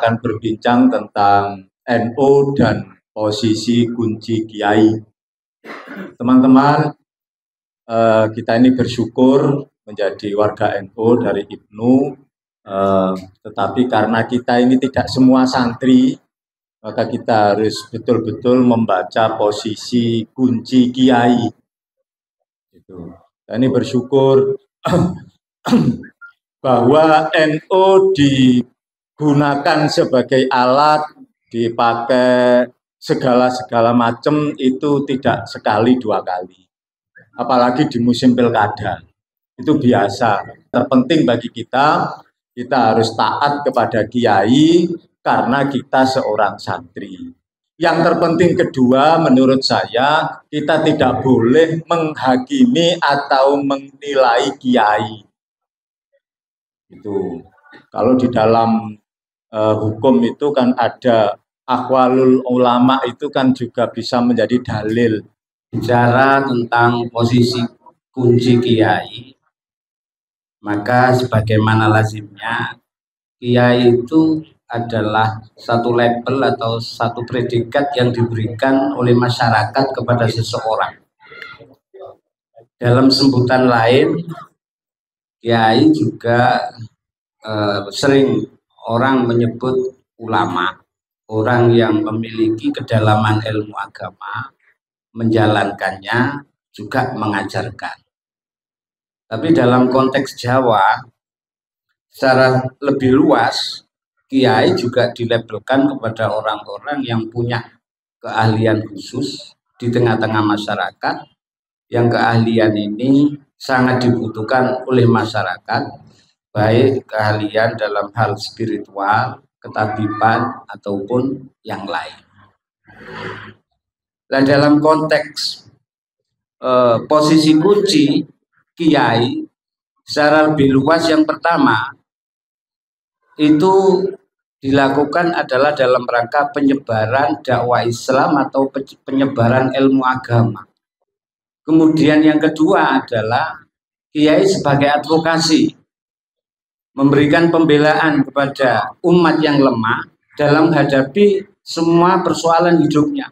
akan berbincang tentang NU dan posisi kunci kiai. Teman-teman, kita ini bersyukur menjadi warga NU dari IBNU, tetapi karena kita ini tidak semua santri, maka kita harus betul-betul membaca posisi kunci kiai. Kita ini bersyukur bahwa NU digunakan sebagai alat, dipakai segala macam, itu tidak sekali dua kali. Apalagi di musim pilkada, itu biasa. Terpenting bagi kita harus taat kepada kiai karena kita seorang santri. Yang terpenting kedua, menurut saya, kita tidak boleh menghakimi atau menilai kiai. Itu kalau di dalam hukum itu kan ada aqwalul ulama, itu kan juga bisa menjadi dalil. Bicara tentang posisi kunci kiai, maka sebagaimana lazimnya, kiai itu adalah satu label atau satu predikat yang diberikan oleh masyarakat kepada seseorang. Dalam sebutan lain, kiai juga sering orang menyebut ulama, orang yang memiliki kedalaman ilmu agama, menjalankannya, juga mengajarkan. Tapi dalam konteks Jawa, secara lebih luas, kiai juga dilabelkan kepada orang-orang yang punya keahlian khusus di tengah-tengah masyarakat, yang keahlian ini sangat dibutuhkan oleh masyarakat, baik keahlian dalam hal spiritual, ketabiban, ataupun yang lain. Nah, dalam konteks posisi kunci kiai secara lebih luas, yang pertama itu dilakukan adalah dalam rangka penyebaran dakwah Islam atau penyebaran ilmu agama. Kemudian yang kedua adalah kiai sebagai advokasi, memberikan pembelaan kepada umat yang lemah dalam menghadapi semua persoalan hidupnya,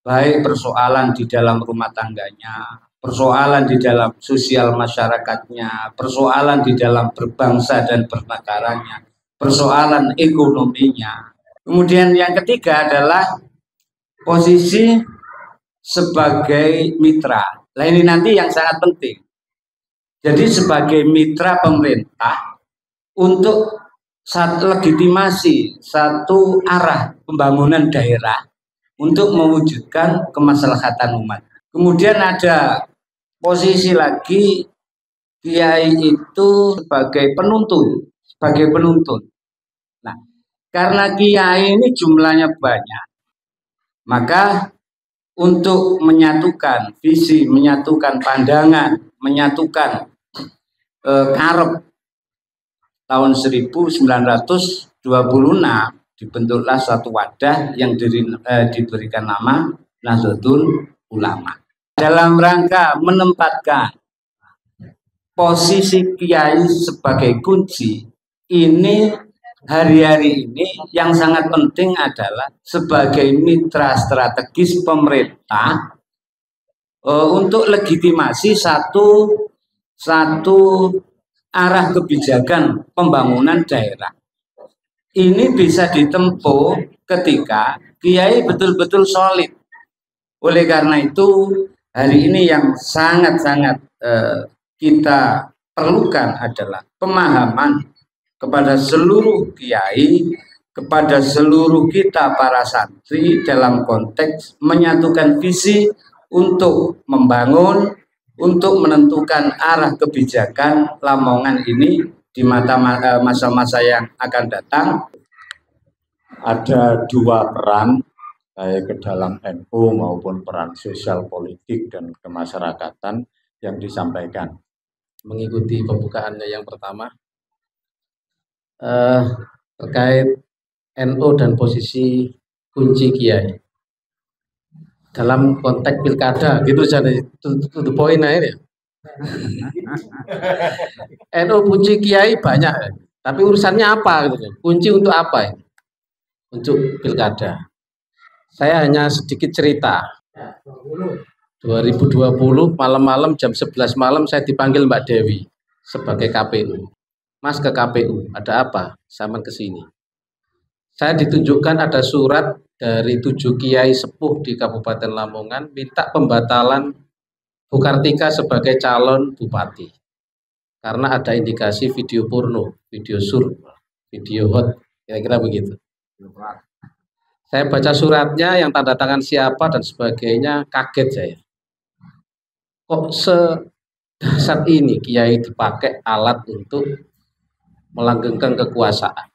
baik persoalan di dalam rumah tangganya, persoalan di dalam sosial masyarakatnya, persoalan di dalam berbangsa dan bernegaranya, persoalan ekonominya. Kemudian yang ketiga adalah posisi sebagai mitra. Nah, ini nanti yang sangat penting. Jadi sebagai mitra pemerintah untuk satu legitimasi, satu arah pembangunan daerah untuk mewujudkan kemaslahatan umat. Kemudian ada posisi lagi, kiai itu sebagai penuntun. Nah, karena kiai ini jumlahnya banyak, maka untuk menyatukan visi, menyatukan pandangan, menyatukan karep, tahun 1926 dibentuklah suatu wadah yang diberikan nama Nahdlatul Ulama. Dalam rangka menempatkan posisi kiai sebagai kunci, ini hari-hari ini yang sangat penting adalah sebagai mitra strategis pemerintah untuk legitimasi satu arah kebijakan pembangunan daerah. Ini bisa ditempuh ketika kiai betul-betul solid. Oleh karena itu, hari ini yang sangat-sangat kita perlukan adalah pemahaman kepada seluruh kiai, kepada seluruh kita para santri dalam konteks menyatukan visi untuk membangun, untuk menentukan arah kebijakan Lamongan ini di masa-masa yang akan datang. Ada dua peran, baik ke dalam NU maupun peran sosial politik dan kemasyarakatan yang disampaikan. Mengikuti pembukaannya yang pertama, terkait NU dan posisi kunci kiai dalam konteks pilkada, gitu jadi to poin ini. NU kunci kiai banyak, Tapi urusannya apa gitu? Kunci untuk apa ini? Untuk pilkada. Saya hanya sedikit cerita. 2020 malam-malam jam 11 malam saya dipanggil Mbak Dewi sebagai KPU. Mas, ke KPU, ada apa? Sama ke sini. Saya ditunjukkan ada surat dari 7 kiai sepuh di Kabupaten Lamongan minta pembatalan Bu Kartika sebagai calon bupati. Karena ada indikasi video porno, video sur, video hot, kira-kira begitu. Saya baca suratnya yang tanda tangan siapa dan sebagainya, kaget saya. Kok sedahsyat ini kiai dipakai alat untuk melanggengkan kekuasaan.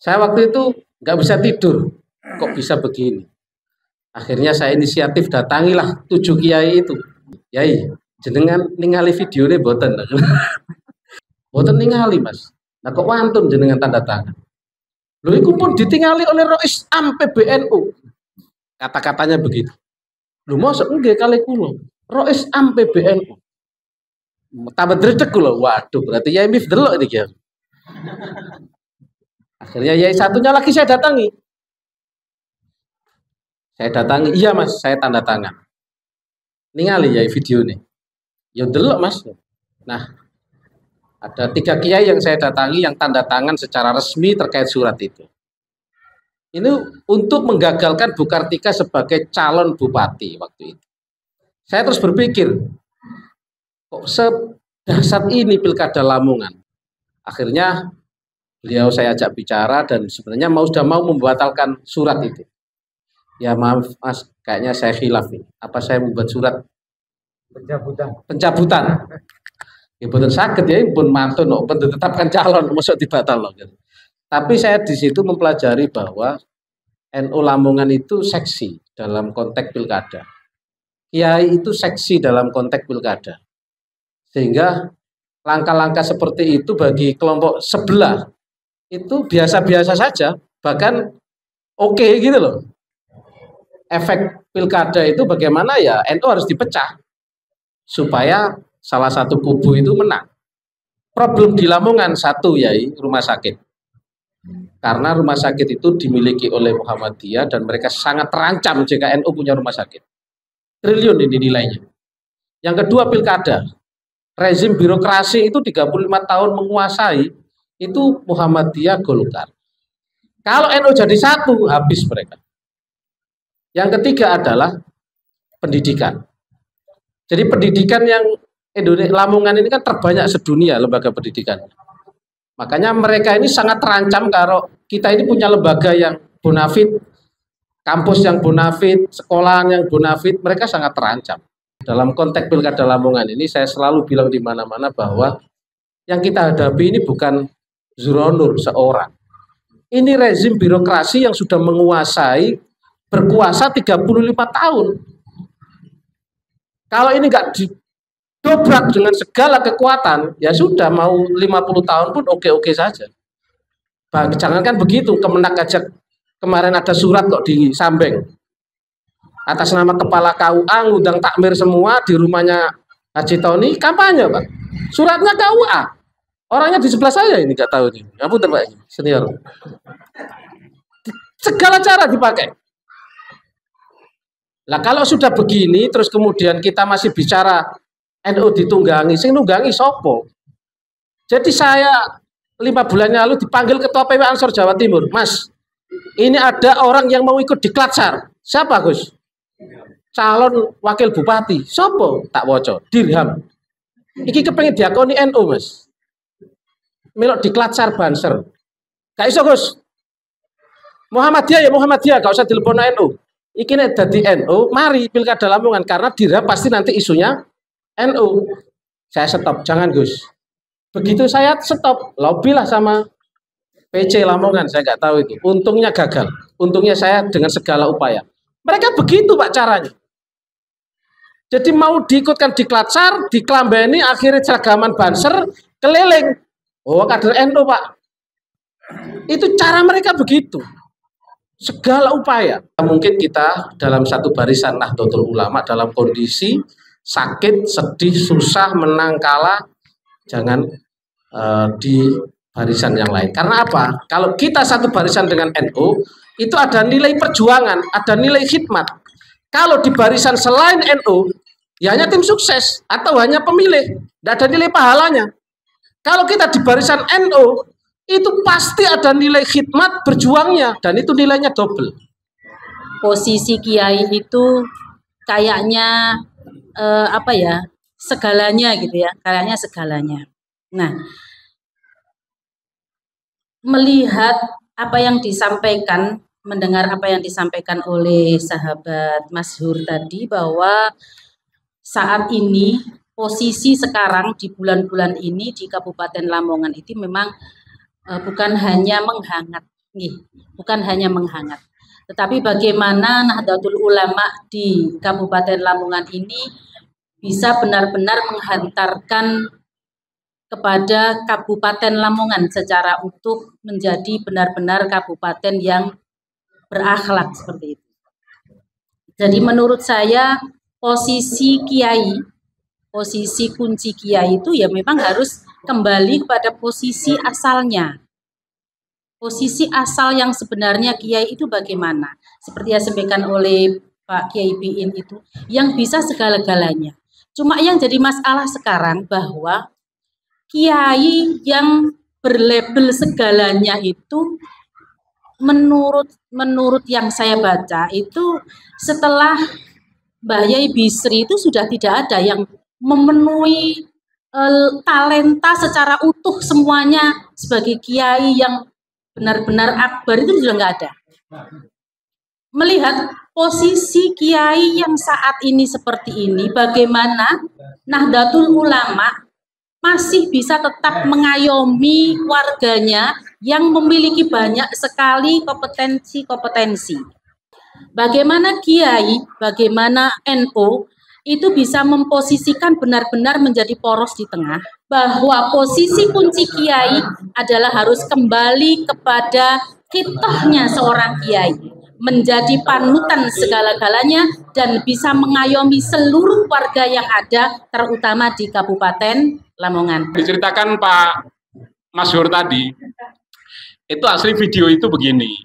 Saya waktu itu nggak bisa tidur, kok bisa begini. Akhirnya saya inisiatif datangilah 7 kiai itu. Yai, jenengan ningali video ini boten. Boten ningali Mas. Nah kok wantun jenengan tanda tangan. Lho itu pun ditingali oleh Rois Am PBNU. Kata-katanya begitu. Lho mosok nggih kali kula. Rois Am PBNU. Tambah dredeg kula. Waduh, berarti Yai Mif delok iki ya. Akhirnya Yai satunya lagi saya datangi. Iya Mas, saya tanda tangan. Ningali Yai video nih. Ya delok Mas. Nah, ada 3 kiai yang saya datangi yang tanda tangan secara resmi terkait surat itu. Ini untuk menggagalkan Bu Kartika sebagai calon bupati waktu itu. Saya terus berpikir, kok sedahsyat ini pilkada Lamongan. Akhirnya beliau saya ajak bicara dan sebenarnya sudah mau membatalkan surat itu. Ya maaf Mas, kayaknya saya khilaf ini. Apa saya membuat surat pencabutan? Ya betul sakit ya, pun mantun, pun ditetapkan calon, masuk dibatal loh. Tapi saya di situ mempelajari bahwa NU Lamongan itu seksi dalam konteks pilkada. Kiai itu seksi dalam konteks pilkada. Sehingga langkah-langkah seperti itu bagi kelompok sebelah itu biasa-biasa saja, bahkan oke gitu loh. Efek pilkada itu bagaimana ya, NU harus dipecah supaya salah satu kubu itu menang. Problem di Lamongan satu Yai, rumah sakit. Karena rumah sakit itu dimiliki oleh Muhammadiyah dan mereka sangat terancam jika NU punya rumah sakit. Triliun ini nilainya. Yang kedua pilkada. Rezim birokrasi itu 35 tahun menguasai, itu Muhammadiyah Golkar. Kalau NU jadi satu, habis mereka. Yang ketiga adalah pendidikan. Jadi pendidikan yang Indonesia Lamongan ini kan terbanyak sedunia lembaga pendidikan. Makanya mereka ini sangat terancam kalau kita ini punya lembaga yang bonafit, kampus yang bonafit, sekolahan yang bonafit, mereka sangat terancam. Dalam konteks pilkada Lamongan ini saya selalu bilang di mana-mana bahwa yang kita hadapi ini bukan Zuronur seorang. Ini rezim birokrasi yang sudah menguasai, berkuasa 35 tahun. Kalau ini nggak dobrak dengan segala kekuatan, ya sudah mau 50 tahun pun oke-oke saja. Jangankan begitu, Kemenak aja kemarin ada surat kok di Sambeng. Atas nama kepala KUA ngundang takmir semua di rumahnya Haji Tony, kampanye Pak. Suratnya KUA. Orangnya di sebelah saya ini nggak tahu nih. Ngapunten Pak senior. Segala cara dipakai. Lah kalau sudah begini terus kemudian kita masih bicara NU ditunggangi, sing nunggangi sopo. Jadi saya 5 bulan lalu dipanggil Ketua PW Ansor Jawa Timur, Mas, ini ada orang yang mau ikut diklat SAR. Siapa Gus? Calon wakil bupati. Sopo? Tak woco. Dirham. Iki kepengen diakoni NU Mas. Melok diklat SAR Banser. Gak iso Gus. Muhammadiyah ya Muhammadiyah, gak usah telepon NU. Iki nek dadi NU, mari pilkada Lamongan karena dirham pasti nanti isunya NU. Saya stop, jangan Gus. Begitu saya stop, lobby lah sama PC Lamongan, saya nggak tahu itu. Untungnya gagal. Untungnya saya dengan segala upaya. Mereka begitu Pak caranya. Jadi mau diikutkan di Klatsar, di Klambeni, akhirnya seragaman Banser, keliling. Oh kader NU Pak. Itu cara mereka begitu. Segala upaya. Mungkin kita dalam satu barisan Nahdlatul Ulama dalam kondisi sakit, sedih, susah, menang, kalah, jangan di barisan yang lain. Karena apa? Kalau kita satu barisan dengan NU, itu ada nilai perjuangan, ada nilai khidmat. Kalau di barisan selain NU, ya hanya tim sukses atau hanya pemilih, tidak ada nilai pahalanya. Kalau kita di barisan NU, itu pasti ada nilai khidmat berjuangnya, dan itu nilainya double. Posisi kiai itu kayaknya segalanya gitu ya, kayaknya segalanya. Nah, melihat apa yang disampaikan, mendengar apa yang disampaikan oleh sahabat Mas Hur tadi, bahwa saat ini posisi sekarang di bulan-bulan ini di Kabupaten Lamongan itu memang bukan hanya menghangat, bukan hanya menghangat, tetapi bagaimana Nahdlatul Ulama di Kabupaten Lamongan ini bisa benar-benar menghantarkan kepada Kabupaten Lamongan secara utuh menjadi benar-benar kabupaten yang berakhlak seperti itu. Jadi menurut saya posisi kiai, posisi kunci kiai itu ya memang harus kembali kepada posisi asalnya. Posisi asal yang sebenarnya kiai itu bagaimana? Seperti yang disampaikan oleh Pak Kiai Biin itu, yang bisa segala-galanya. Cuma yang jadi masalah sekarang bahwa kiai yang berlabel segalanya itu menurut yang saya baca itu setelah Mbah Yai Bisri itu sudah tidak ada yang memenuhi talenta secara utuh semuanya sebagai kiai yang benar-benar akbar, itu sudah nggak ada. Melihat posisi kiai yang saat ini seperti ini, bagaimana Nahdlatul Ulama masih bisa tetap mengayomi warganya yang memiliki banyak sekali kompetensi. Bagaimana kiai, bagaimana NU itu bisa memposisikan benar-benar menjadi poros di tengah, bahwa posisi kunci kiai adalah harus kembali kepada kitahnya seorang kiai, menjadi panutan segala-galanya dan bisa mengayomi seluruh warga yang ada, terutama di Kabupaten Lamongan. Diceritakan Pak Mas Hur tadi, itu asli video itu begini,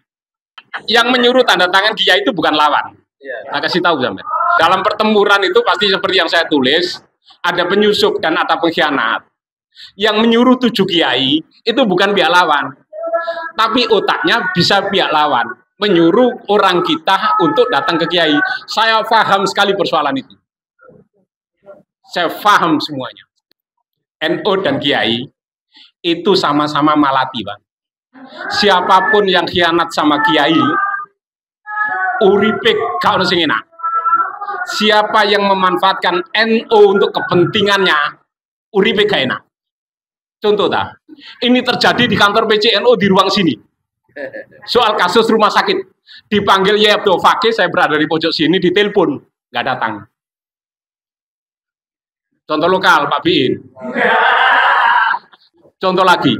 yang menyuruh tanda tangan kiai itu bukan lawan. Nah, kasih tahu sampai. Dalam pertempuran itu pasti seperti yang saya tulis, ada penyusup dan ada pengkhianat. Yang menyuruh 7 kiai itu bukan pihak lawan, tapi otaknya bisa pihak lawan, menyuruh orang kita untuk datang ke kiai. Saya paham sekali persoalan itu. Saya paham semuanya. NU dan kiai itu sama-sama malati, Pak. Siapapun yang khianat sama kiai, uripe gak ono sing enak. Siapa yang memanfaatkan NU untuk kepentingannya, uripe gak enak. Contoh dah, ini terjadi di kantor PCNU di ruang sini. Soal kasus rumah sakit, dipanggil Yai Abdul Fakih, saya berada di pojok sini, ditelepon, nggak datang. Contoh lokal, Pak Biin. Contoh lagi,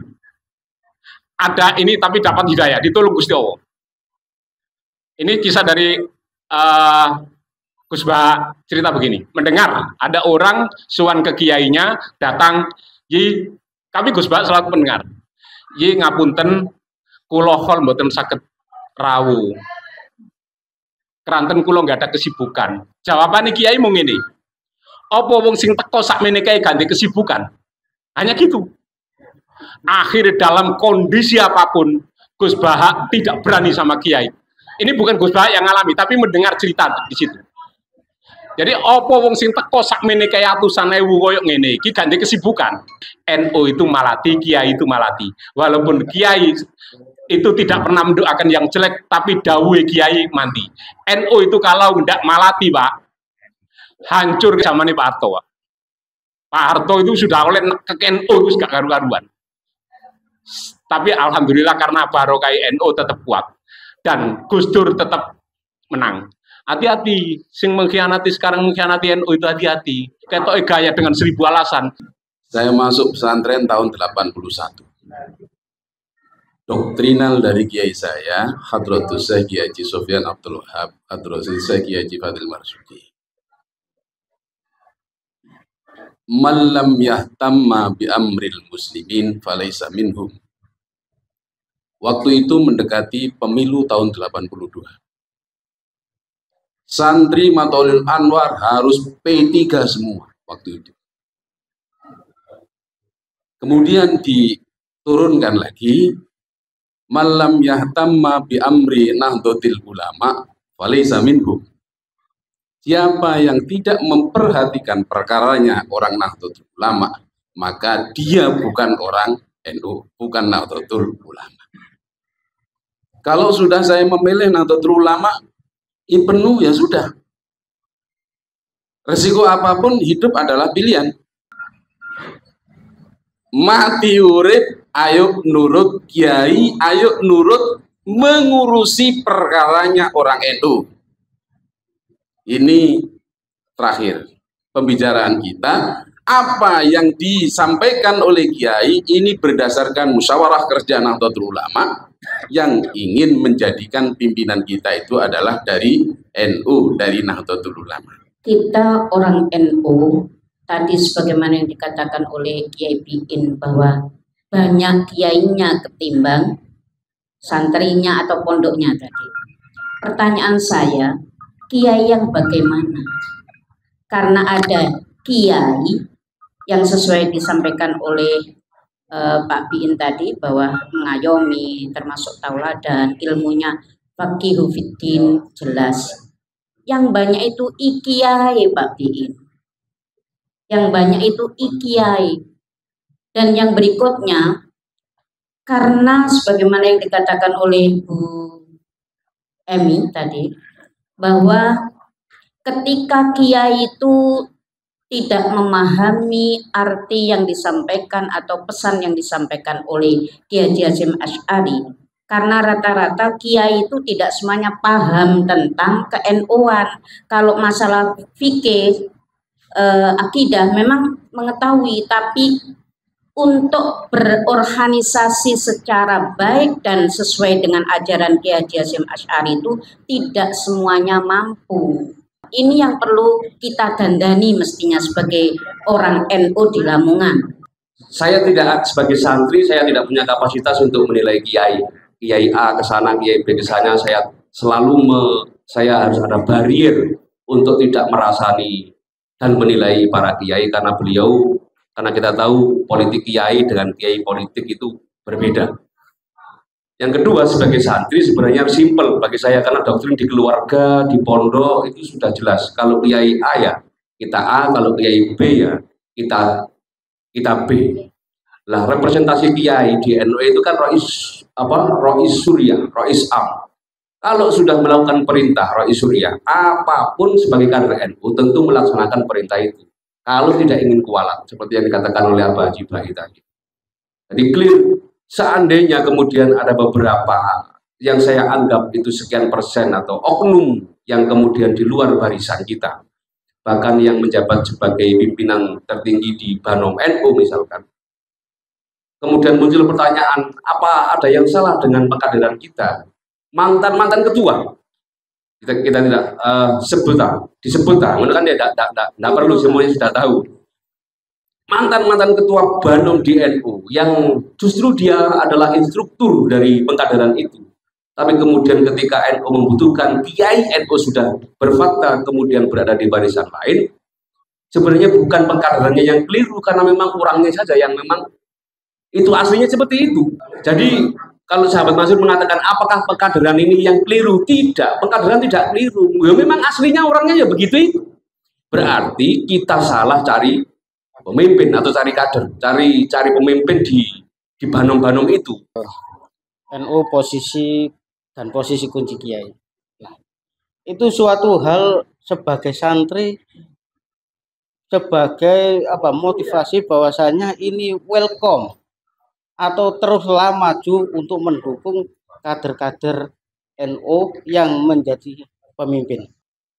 ada ini tapi dapat hidayah, ditolong Gusti Allah. Ini kisah dari Gus Bah, cerita begini. Mendengar ada orang suan ke kiainya datang, "Yi, kami Gus Bah selaku pendengar. Yi ngapunten kula hol mboten saged rawuh. Keranten kula nggak ada kesibukan." Jawabannya kiai mung ngene. Apa wong sing teko sakmene kae ganti kesibukan? Hanya gitu. Akhir dalam kondisi apapun, Gus Bah tidak berani sama kiai. Ini bukan Gus Bah yang ngalami, tapi mendengar cerita di situ. Jadi opo wong sing teko sakmene kaya atusan ewu koyo ngene iki ganti kesibukan. NU itu malati, kiai itu malati. Walaupun kiai itu tidak pernah mendoakan yang jelek, tapi dawuhe kiai mandi. NU itu kalau ndak malati, Pak, hancur zamannya Pak Harto, Pak. Pak Harto itu sudah oleh ke NU itu gak karu-karuan. Tapi alhamdulillah karena barokah NU tetap kuat dan Gus Dur tetap menang. Hati-hati, sing mengkhianati sekarang mengkhianati NU itu hati-hati. Ketoke gaya dengan 1000 alasan. Saya masuk pesantren tahun 81. Doktrinal dari kiai saya, Hadratus Syekh Kiai Haji Sofyan Abdul Wahab, Hadratus Syekh Kiai Haji Fadil Marsudi. man lam yahtamma bi amril muslimin falaysa minhum. Waktu itu mendekati pemilu tahun 82. Santri Matolil Anwar harus P3 semua waktu itu. Kemudian diturunkan lagi, malam yahtamma bi amri nahdlatul ulama falaysa minhum. Siapa yang tidak memperhatikan perkaranya orang Nahdlatul Ulama, maka dia bukan orang NU, bukan Nahdlatul Ulama. Kalau sudah saya memilih Nahdlatul Ulama, penuh ya sudah. Resiko apapun hidup adalah pilihan. Mati urip, ayo nurut kiai, ayo nurut mengurusi perkaranya orang NU. Ini terakhir pembicaraan kita. Apa yang disampaikan oleh kiai ini berdasarkan musyawarah kerja Nahdlatul Ulama yang ingin menjadikan pimpinan kita itu adalah dari NU, dari Nahdlatul Ulama. Kita orang NU, tadi sebagaimana yang dikatakan oleh Kiai Bikin bahwa banyak kiainya ketimbang santrinya atau pondoknya tadi. Pertanyaan saya, kiai yang bagaimana? Karena ada kiai yang sesuai disampaikan oleh Pak Biin tadi bahwa mengayomi, termasuk tauladan, ilmunya faqihu fiddin jelas. Yang banyak itu ikiai Pak Biin. Yang banyak itu ikiai. Dan yang berikutnya, karena sebagaimana yang dikatakan oleh Bu Emi tadi, bahwa ketika kiai itu tidak memahami arti yang disampaikan atau pesan yang disampaikan oleh Kiai Hasyim Asy'ari, karena rata-rata kiai itu tidak semuanya paham tentang ke-NU-an. Kalau masalah fikih, akidah memang mengetahui, tapi untuk berorganisasi secara baik dan sesuai dengan ajaran Kiai Hasyim Asy'ari itu tidak semuanya mampu. Ini yang perlu kita dandani mestinya sebagai orang NU di Lamongan. Saya tidak sebagai santri, saya tidak punya kapasitas untuk menilai kiai. Kiai A ke sana, kiai B ke sana. Saya saya harus ada barrier untuk tidak merasani dan menilai para kiai karena kita tahu politik kiai dengan kiai politik itu berbeda. Yang kedua, sebagai santri sebenarnya simpel bagi saya karena doktrin di keluarga, di pondok itu sudah jelas. Kalau kiai A ya kita A, kalau kiai B ya kita B. Lah representasi kiai di NU itu kan Rois Surya, Rois Am. Kalau sudah melakukan perintah Rois Surya, apapun sebagai kader NU tentu melaksanakan perintah itu. Kalau tidak ingin kualat, seperti yang dikatakan oleh Abah Haji Bahi tadi. Jadi clear, seandainya kemudian ada beberapa yang saya anggap itu sekian persen atau oknum yang kemudian di luar barisan kita, bahkan yang menjabat sebagai pimpinan tertinggi di Banom NU misalkan, kemudian muncul pertanyaan, apa ada yang salah dengan pengkaderan kita? Mantan-mantan ketua, kita tidak disebut, kan dia tidak perlu, semuanya sudah tahu. Mantan-mantan ketua Banom di NU yang justru dia adalah instruktur dari pengkaderan itu. Tapi kemudian ketika NU membutuhkan kiai NU sudah berfakta kemudian berada di barisan lain, sebenarnya bukan pengkaderannya yang keliru karena memang orangnya saja yang memang itu aslinya seperti itu. Jadi kalau sahabat Mansur mengatakan apakah pengkaderan ini yang keliru? Tidak, pengkaderan tidak keliru. Ya, memang aslinya orangnya ya begitu itu. Berarti kita salah cari pemimpin atau cari kader, cari pemimpin di Banom-Banom itu. NU posisi kunci kiai. Nah, itu suatu hal sebagai santri, sebagai motivasi bahwasanya ini welcome atau teruslah maju untuk mendukung kader-kader NU yang menjadi pemimpin.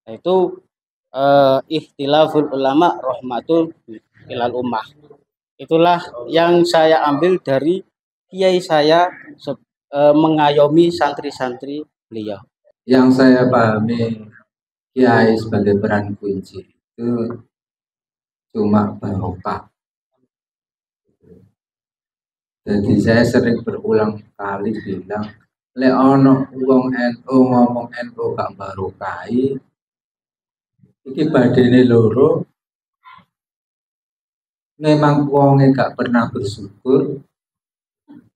Itu ikhtilaful ulama rahmatul ilal ummah. Itulah yang saya ambil dari kiai saya mengayomi santri-santri beliau. Yang saya pahami kiai sebagai peran kunci itu cuma barokah. Jadi saya sering berulang kali bilang, lek ono wong NU ngomong NU gak barokahi, iki badene loro, memang wonge gak pernah bersyukur,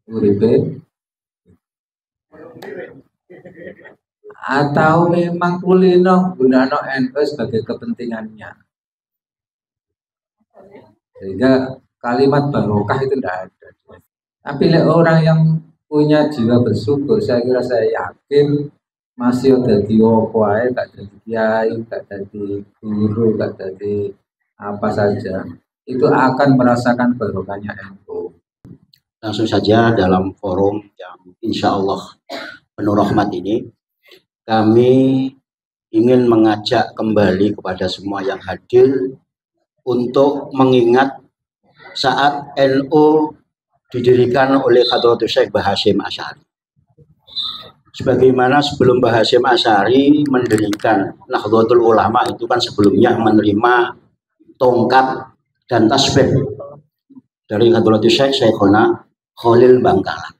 uripe, atau memang kulino gunano NU sebagai kepentingannya. Sehingga kalimat barokah itu tidak ada. Tapi orang yang punya jiwa bersyukur, saya kira, saya yakin masih ada di opo ae, gak jadi kiai, gak jadi guru, gak jadi apa saja, itu akan merasakan barokahnya NU. Langsung saja dalam forum yang insya Allah penuh rahmat ini, kami ingin mengajak kembali kepada semua yang hadir untuk mengingat saat NU didirikan oleh Hadratus Syekh Mbah Hasyim Asy'ari. Sebagaimana sebelum Mbah Hasyim Asy'ari mendirikan Nahdlatul Ulama itu kan sebelumnya menerima tongkat dan tasbih dari Hadratus Syekh Syekhona Khalil Bangkalan.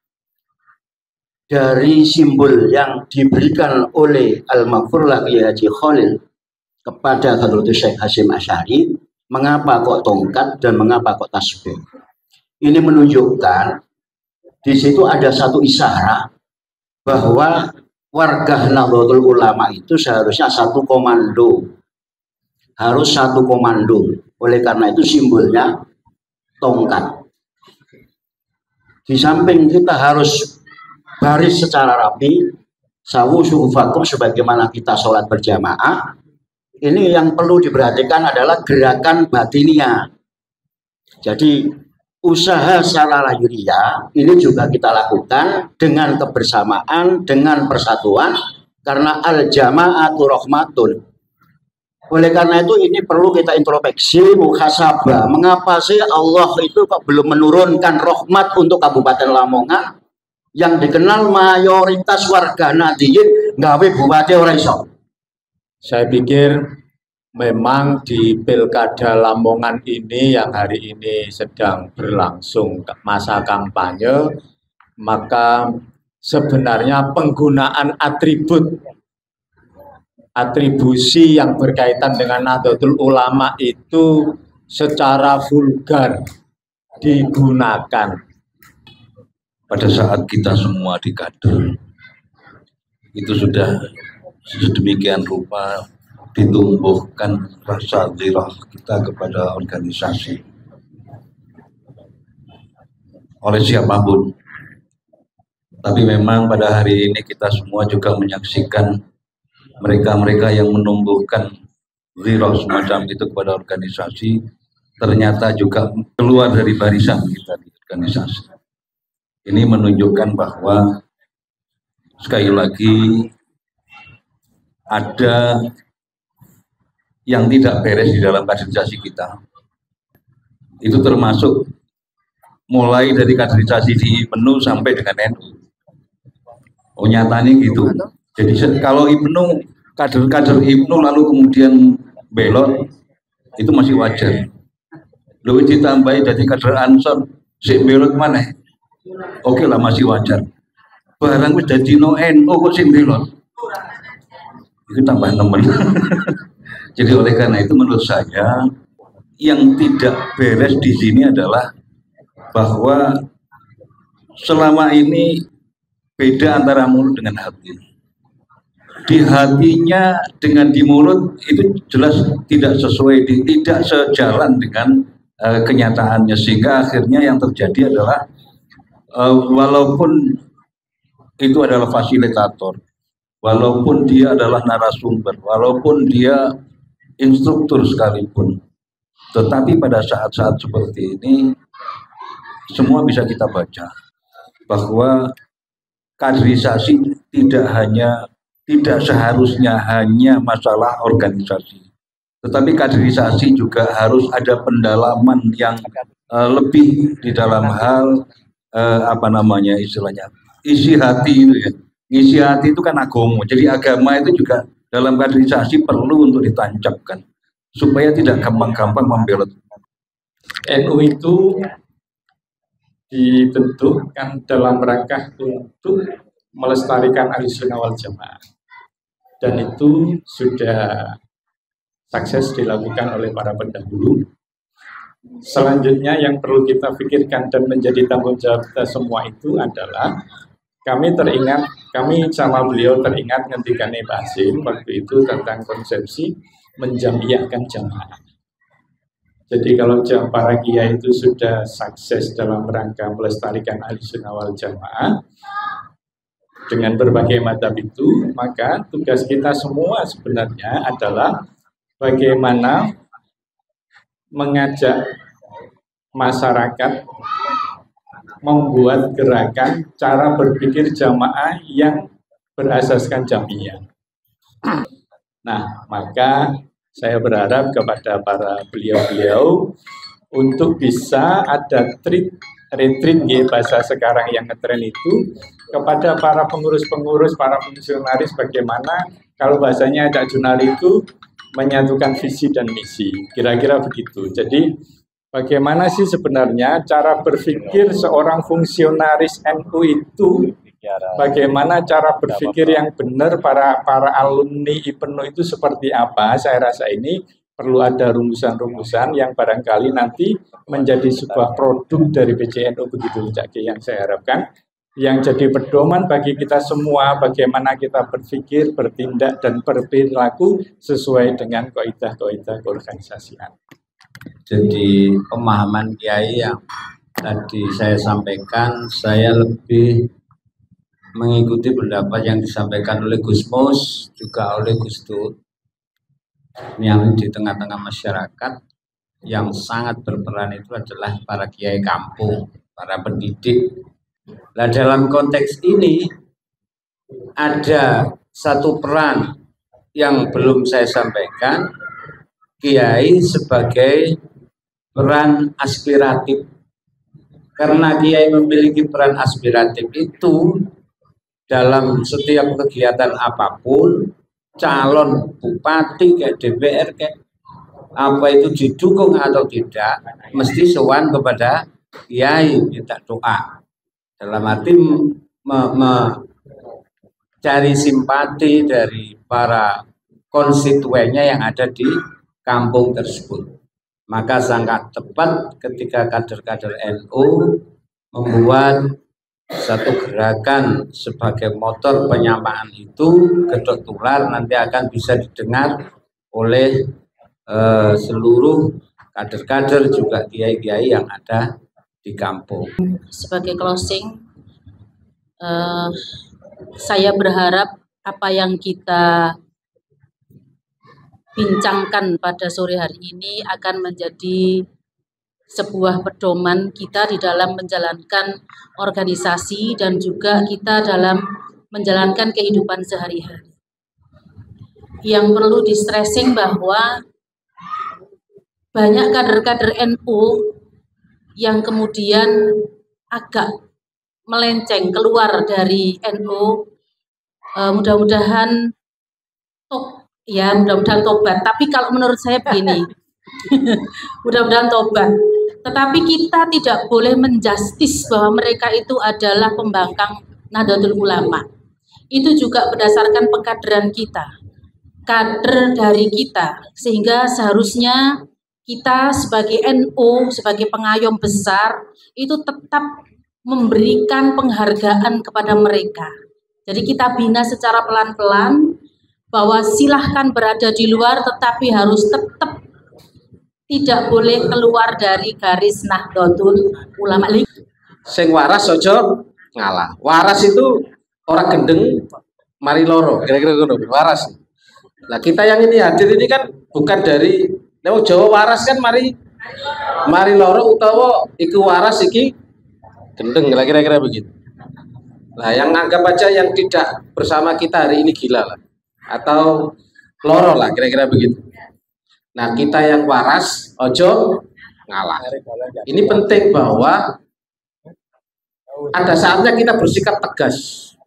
Dari simbol yang diberikan oleh Al-Maghfurlah Kiai Haji Khalil kepada Hadratus Syekh Hasyim Asy'ari, mengapa kok tongkat dan mengapa kok tasbih? Ini menunjukkan di situ ada satu isyarat bahwa warga Nahdlatul Ulama itu seharusnya satu komando, harus satu komando. Oleh karena itu simbolnya tongkat. Di samping kita harus baris secara rapi, sawu suhufakum sebagaimana kita sholat berjamaah. Ini yang perlu diperhatikan adalah gerakan batiniah. Jadi usaha secara lahiriah ini juga kita lakukan dengan kebersamaan, dengan persatuan, karena al-jama'atu rahmatun. Oleh karena itu ini perlu kita introspeksi, muhasabah. Mengapa sih Allah itu kok belum menurunkan rahmat untuk Kabupaten Lamongan yang dikenal mayoritas warga Nadiyin gawe bupati ora iso? Saya pikir memang di Pilkada Lamongan ini yang hari ini sedang berlangsung masa kampanye, maka sebenarnya penggunaan atribusi yang berkaitan dengan Nahdlatul Ulama itu secara vulgar digunakan. Pada saat kita semua di kader, itu sudah sedemikian rupa ditumbuhkan rasa zirah kita kepada organisasi oleh siapapun. Tapi memang pada hari ini kita semua juga menyaksikan mereka-mereka yang menumbuhkan zirah semacam itu kepada organisasi ternyata juga keluar dari barisan kita di organisasi. Ini menunjukkan bahwa sekali lagi ada yang tidak beres di dalam kaderisasi kita. Itu termasuk mulai dari kaderisasi di IPNU sampai dengan NU. Oh, nyatanya gitu. Jadi kalau IPNU, kader-kader IPNU lalu kemudian belot, itu masih wajar. Lalu ditambahi dari kader Ansor, si belot mana? Oke lah, masih wajar. Barang wis dadi NU kok sing belot. Itu tambah nemen. Jadi oleh karena itu menurut saya yang tidak beres di sini adalah bahwa selama ini beda antara mulut dengan hati. Di hatinya dengan di mulut itu jelas tidak sesuai, tidak sejalan dengan kenyataannya, sehingga akhirnya yang terjadi adalah walaupun itu adalah fasilitator, walaupun dia adalah narasumber, walaupun dia instruktur sekalipun, tetapi pada saat-saat seperti ini semua bisa kita baca bahwa kaderisasi tidak seharusnya hanya masalah organisasi, tetapi kaderisasi juga harus ada pendalaman yang lebih di dalam hal istilahnya isi hati itu ya. Isi hati itu kan agama, jadi agama itu juga dalam kaderisasi perlu untuk ditancapkan supaya tidak gampang-gampang membelot. NU itu dibentukkan dalam rangka untuk melestarikan Ahlussunnah wal Jamaah, dan itu sudah sukses dilakukan oleh para pendahulu. Selanjutnya yang perlu kita pikirkan dan menjadi tanggung jawab kita semua itu adalah kami sama beliau teringat ngendikan Pak Hasim waktu itu tentang konsepsi menjamiahkan jamaah. Jadi kalau para kiai itu sudah sukses dalam rangka melestarikan Ahlussunnah wal Jamaah dengan berbagai madzhab itu, maka tugas kita semua sebenarnya adalah bagaimana mengajak masyarakat membuat gerakan cara berpikir jamaah yang berasaskan jamiah. Nah, maka saya berharap kepada para beliau-beliau untuk bisa ada retreat bahasa sekarang yang ngetren itu kepada para pengurus-pengurus, para fungsionaris, bagaimana kalau bahasanya ada jurnal itu menyatukan visi dan misi, kira-kira begitu. Jadi bagaimana sih sebenarnya cara berpikir seorang fungsionaris NU itu, bagaimana cara berpikir yang benar para alumni IPNU itu seperti apa? Saya rasa ini perlu ada rumusan-rumusan yang barangkali nanti menjadi sebuah produk dari PCNU, begitu Cak Ki, yang saya harapkan, yang jadi pedoman bagi kita semua bagaimana kita berpikir, bertindak, dan berperilaku sesuai dengan kaidah-kaidah keorganisasian. Jadi pemahaman Kiai yang tadi saya sampaikan, saya lebih mengikuti pendapat yang disampaikan oleh Gus Mus, juga oleh Gus Dur, yang di tengah-tengah masyarakat yang sangat berperan itu adalah para kiai kampung, para pendidik. Nah, dalam konteks ini ada satu peran yang belum saya sampaikan, kiai sebagai peran aspiratif. Karena kiai memiliki peran aspiratif itu dalam setiap kegiatan apapun, calon bupati kayak DPR kayak apa itu didukung atau tidak, mesti sowan kepada kiai minta doa. Dalam arti mencari simpati dari para konstituennya yang ada di kampung tersebut. Maka sangat tepat ketika kader-kader NU membuat satu gerakan sebagai motor penyampaian itu gedok tular nanti akan bisa didengar oleh seluruh kader-kader juga kiai-kiai yang ada di kampung. Sebagai closing, saya berharap apa yang kita bincangkan pada sore hari ini akan menjadi sebuah pedoman kita di dalam menjalankan organisasi dan juga kita dalam menjalankan kehidupan sehari-hari. Yang perlu di-stressing bahwa banyak kader-kader NU yang kemudian agak melenceng keluar dari NU, mudah-mudahan mudah-mudahan tobat. Tapi kalau menurut saya begini, mudah-mudahan tobat. Tetapi kita tidak boleh menjustis bahwa mereka itu adalah pembangkang Nahdlatul Ulama. Itu juga berdasarkan pengkaderan kita, kader dari kita, sehingga seharusnya kita sebagai NU, sebagai pengayom besar, itu tetap memberikan penghargaan kepada mereka. Jadi kita bina secara pelan-pelan, bahwa silahkan berada di luar, tetapi harus tetap tidak boleh keluar dari garis Nahdlatul Ulama. Sing waras ojo ngalah. Waras itu orang gendeng mari loro, kira-kira ngono, waras. Nah, kita yang ini hadir ini kan bukan dari nek Jawa waras kan mari loro utawa iku waras iki gendeng, kira-kira begitu. Nah, yang anggap aja yang tidak bersama kita hari ini gila lah, atau loro lah, kira-kira begitu. Nah, kita yang waras ojo ngalah. Ini penting bahwa ada saatnya kita bersikap tegas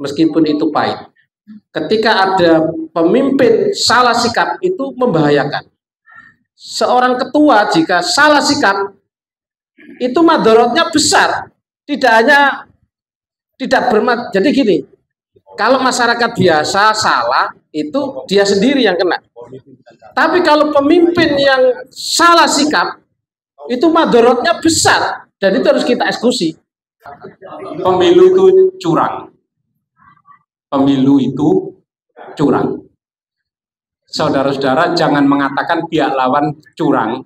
meskipun itu pahit. Ketika ada pemimpin salah sikap itu membahayakan. Seorang ketua jika salah sikap itu madorotnya besar. Jadi gini, kalau masyarakat biasa salah, itu dia sendiri yang kena. Tapi kalau pemimpin yang salah sikap, itu madorotnya besar, dan itu harus kita eksekusi. Pemilu itu curang. Pemilu itu curang. Saudara-saudara, jangan mengatakan pihak lawan curang.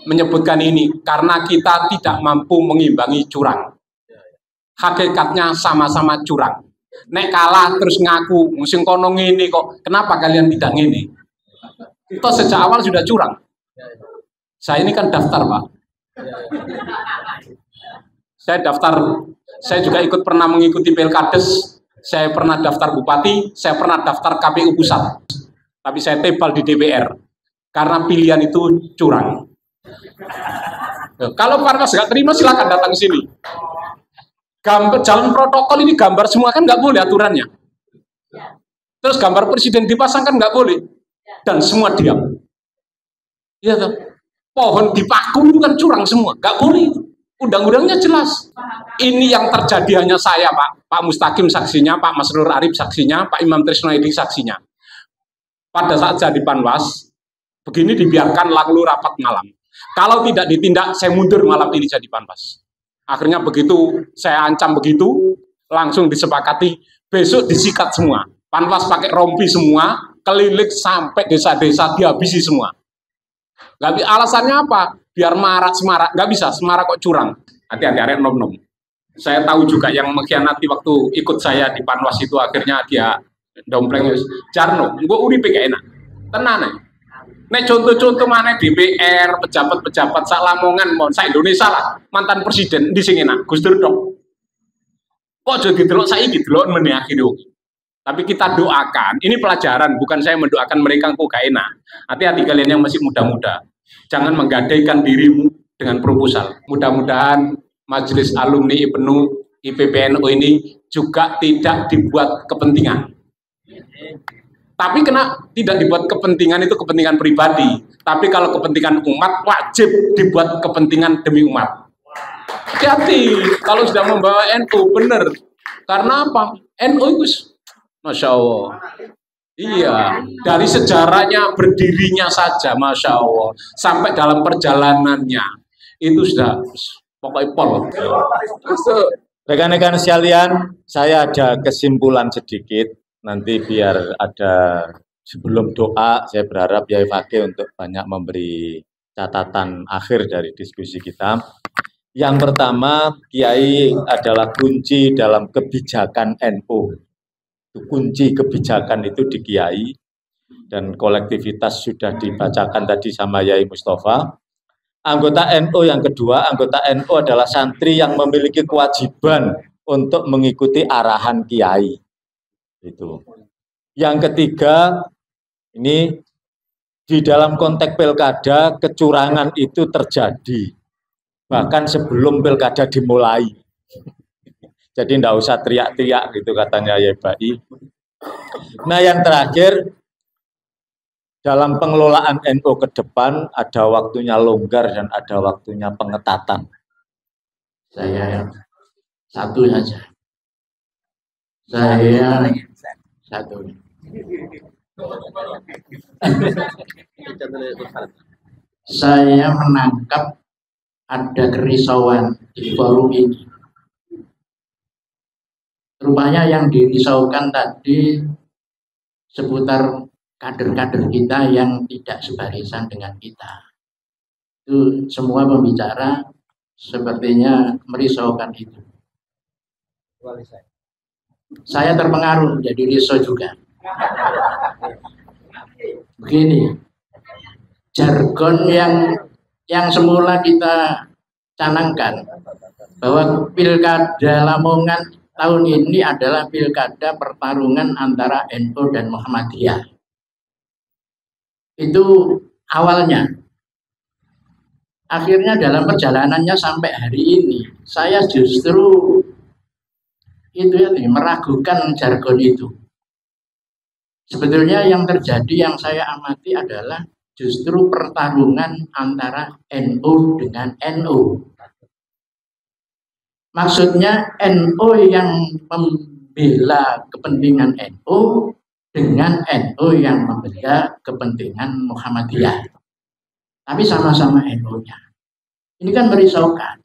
Menyebutkan ini karena kita tidak mampu mengimbangi curang. Hakikatnya sama-sama curang. Nek kalah terus ngaku musim kono ngene kok. Kenapa kalian tidak ngene? Itu sejak awal sudah curang. Saya ini kan daftar, Pak. Saya daftar, saya juga ikut pernah mengikuti Pilkades, saya pernah daftar bupati, saya pernah daftar KPU pusat. Tapi saya tebal di DPR karena pilihan itu curang. Kalau Panwas nggak terima silakan datang ke sini. Gambar jalan protokol ini gambar semua kan nggak boleh aturannya. Terus gambar presiden dipasang kan nggak boleh. Dan semua diam. Iya toh. Pohon dipaku itu kan curang semua, nggak boleh. Undang-undangnya jelas. Ini yang terjadi hanya saya, Pak. Pak Mustaqim saksinya, Pak Masrur Arif saksinya, Pak Imam Trisnoedi saksinya. Pada saat jadi Panwas, begini dibiarkan lalu rapat malam. Kalau tidak ditindak, saya mundur malam ini jadi Panwas. Akhirnya begitu saya ancam begitu, langsung disepakati, besok disikat semua. Panwas pakai rompi semua, keliling sampai desa-desa dihabisi semua. Gak, alasannya apa? Biar semarak, nggak bisa, semarak kok curang. Hati-hati, arek nom-nom. Saya tahu juga yang mengkhianati waktu ikut saya di Panwas itu akhirnya dia dompleng Jarno, gue uripe gak enak. Tenan nih. Nek contoh-contoh mana DPR, pejabat-pejabat sak Lamongan, sak Indonesia lah, mantan presiden di sini enak, Gus Dur dong. Kok jadi delok saiki delok meneh akhirnya. Tapi kita doakan, ini pelajaran, bukan saya mendoakan mereka kok gak enak. Hati-hati kalian yang masih muda-muda. Jangan menggadaikan dirimu dengan proposal. Mudah-mudahan Majelis Alumni IPNU, IPPNU ini juga tidak dibuat kepentingan. Tapi kena tidak dibuat kepentingan itu kepentingan pribadi. Tapi kalau kepentingan umat wajib dibuat kepentingan demi umat. Hati-hati kalau sudah membawa NU benar. Karena apa? NU itu Masya Allah. Iya, dari sejarahnya berdirinya saja, Masya Allah, sampai dalam perjalanannya itu sudah pokoknya pol. Rekan-rekan sekalian, saya ada kesimpulan sedikit. Nanti biar ada sebelum doa, saya berharap Yai Fakih untuk banyak memberi catatan akhir dari diskusi kita. Yang pertama, Kiai adalah kunci dalam kebijakan NU. Kunci kebijakan itu di Kiai, dan kolektivitas sudah dibacakan tadi sama Yai Mustafa. Anggota NU yang kedua, anggota NU adalah santri yang memiliki kewajiban untuk mengikuti arahan Kiai. Itu. Yang ketiga, ini di dalam konteks pilkada kecurangan itu terjadi bahkan sebelum pilkada dimulai. Jadi tidak usah teriak-teriak gitu katanya Yai Bai. Nah yang terakhir, dalam pengelolaan NU ke depan ada waktunya longgar dan ada waktunya pengetatan. Saya satu saja. Saya satu. Saya menangkap ada kerisauan di forum ini. Rupanya yang dirisaukan tadi seputar kader-kader kita yang tidak sebarisan dengan kita. Itu semua pembicara sepertinya merisaukan itu. Saya terpengaruh jadi risau juga. Begini, jargon yang semula kita canangkan bahwa pilkada Lamongan tahun ini adalah pilkada pertarungan antara NU dan Muhammadiyah. Itu awalnya. Akhirnya dalam perjalanannya sampai hari ini, saya justru meragukan jargon itu. Sebetulnya yang terjadi yang saya amati adalah justru pertarungan antara NU dengan NU. Maksudnya NU yang membela kepentingan NU dengan NU yang membela kepentingan Muhammadiyah. Tapi sama-sama NU-nya. Ini kan merisaukan.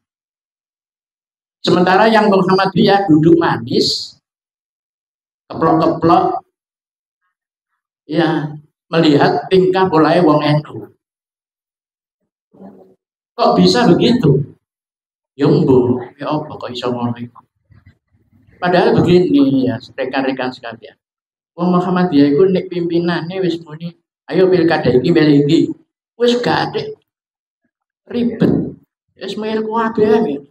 Sementara yang Muhammadiyah duduk manis, keplok-keplok, ya melihat tingkah polanya wong NU. Kok bisa begitu? Ya mbuh, ya apa kok iso ngono iku. Padahal begini ya, rekan-rekan sekalian. Wong Muhammadiyah iku nek pimpinane wis muni, ayo pilkada iki milih iki. Wis gak ada ribet. Wis milih kabeh.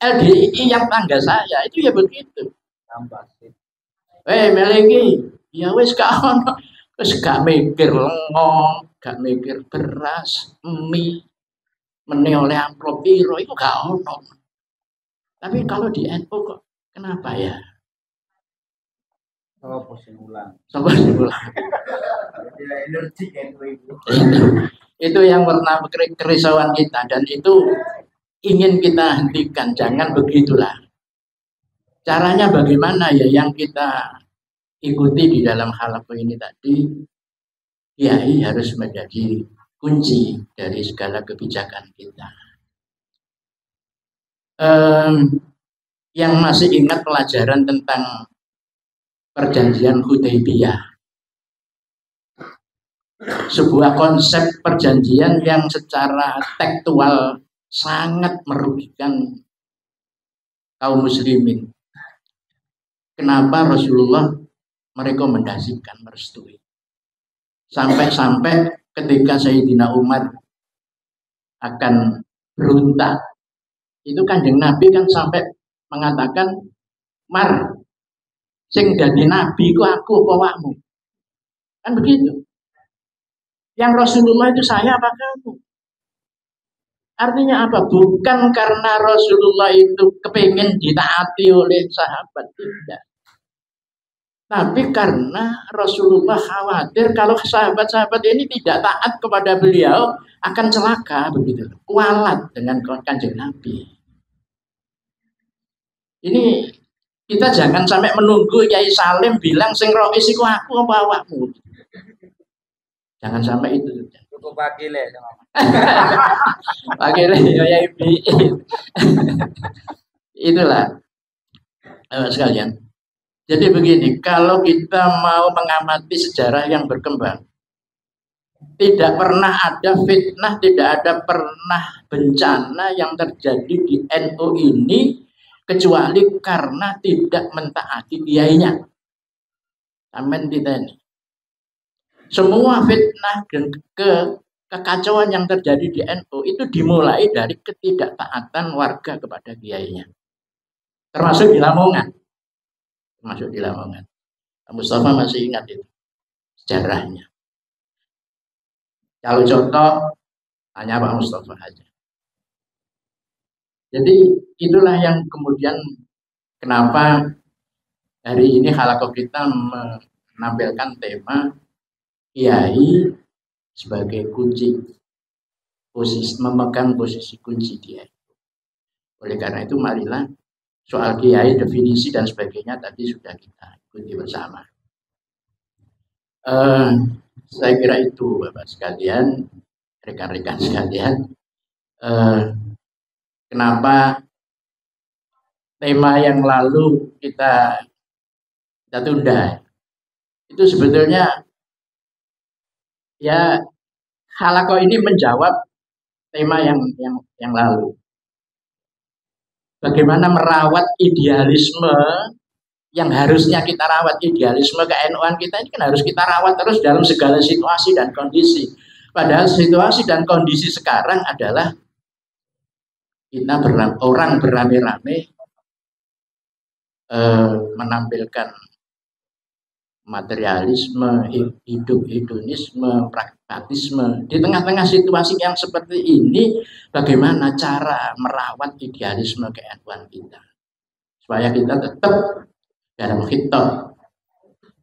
LDII yang tangga saya itu ya begitu. Milih iki. Ya wis gak ono. Wis gak mikir lengo, gak mikir beras, mie, meneh oleh amplop piro itu gak ono. Tapi kalau di NU kok kenapa ya? Sopo sing ulang? Energi itu yang warna kerisauan kita, dan itu ingin kita hentikan. Jangan begitulah. Caranya bagaimana ya yang kita ikuti di dalam halaqah ini tadi? Kiai harus menjadi kunci dari segala kebijakan kita. Yang masih ingat pelajaran tentang perjanjian Hudaybiyah, sebuah konsep perjanjian yang secara tekstual sangat merugikan kaum muslimin. Kenapa Rasulullah merekomendasikan, merestui? Sampai-sampai ketika Sayyidina Umar akan berontak, itu Kanjeng Nabi kan sampai mengatakan, Mar, sing dadi nabi ku aku apa awakmu? Kan begitu. Yang Rasulullah itu saya apa kamu? Artinya apa? Bukan karena Rasulullah itu kepingin ditaati oleh sahabat, tidak. Tapi karena Rasulullah khawatir kalau sahabat-sahabat ini tidak taat kepada beliau akan celaka, begitu. Kualat dengan Kanjeng Nabi. Ini kita jangan sampai menunggu Yai Salim bilang sing rois iku aku apa awakmu. Jangan sampai itu. Cukup pakile sama. Pakile ya Yai Bi. Itulah sekalian. Jadi begini, kalau kita mau mengamati sejarah yang berkembang, tidak pernah ada fitnah, tidak ada pernah bencana yang terjadi di NU ini kecuali karena tidak mentaati kiainya. Amin tidak ini. Semua fitnah dan kekacauan yang terjadi di NU itu dimulai dari ketidaktaatan warga kepada kiainya. Termasuk di Lamongan. Mustafa masih ingat itu sejarahnya. Kalau contoh, tanya Pak Mustafa aja. Jadi itulah yang kemudian kenapa hari ini halaqah kita menampilkan tema Kiai sebagai kunci, memegang posisi kunci dia. Oleh karena itu marilah soal kiai, definisi dan sebagainya tadi sudah kita ikuti bersama. Saya kira itu Bapak sekalian, rekan-rekan sekalian. Kenapa tema yang lalu kita tunda? Itu sebetulnya ya halaqah ini menjawab tema yang lalu. Bagaimana merawat idealisme yang harusnya kita rawat, idealisme ke-NU-an kita ini kan harus kita rawat terus dalam segala situasi dan kondisi. Padahal situasi dan kondisi sekarang adalah kita orang beramai-ramai menampilkan materialisme, hidup-hedonisme, pragmatisme. Di tengah-tengah situasi yang seperti ini, bagaimana cara merawat idealisme ke-NU-an kita supaya kita tetap dalam khitab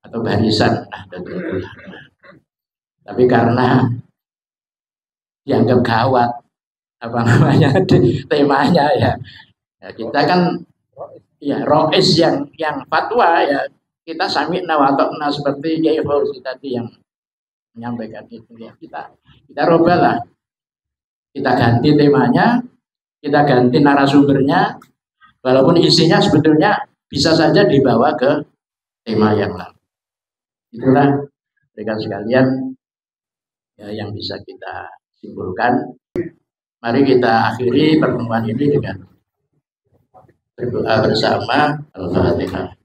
atau barisan Nahdlatul Ulama. Tapi karena dianggap gawat apa namanya temanya ya. Ya kita kan ya rois yang fatwa ya kita sami'na wa ata'na seperti Kiai Fauzi tadi yang menyampaikan itu ya kita robalah, kita ganti temanya, kita ganti narasumbernya, walaupun isinya sebetulnya bisa saja dibawa ke tema yang lain. Itulah rekan sekalian ya, yang bisa kita simpulkan. Mari kita akhiri pertemuan ini dengan berdoa bersama. Al-Fatihah.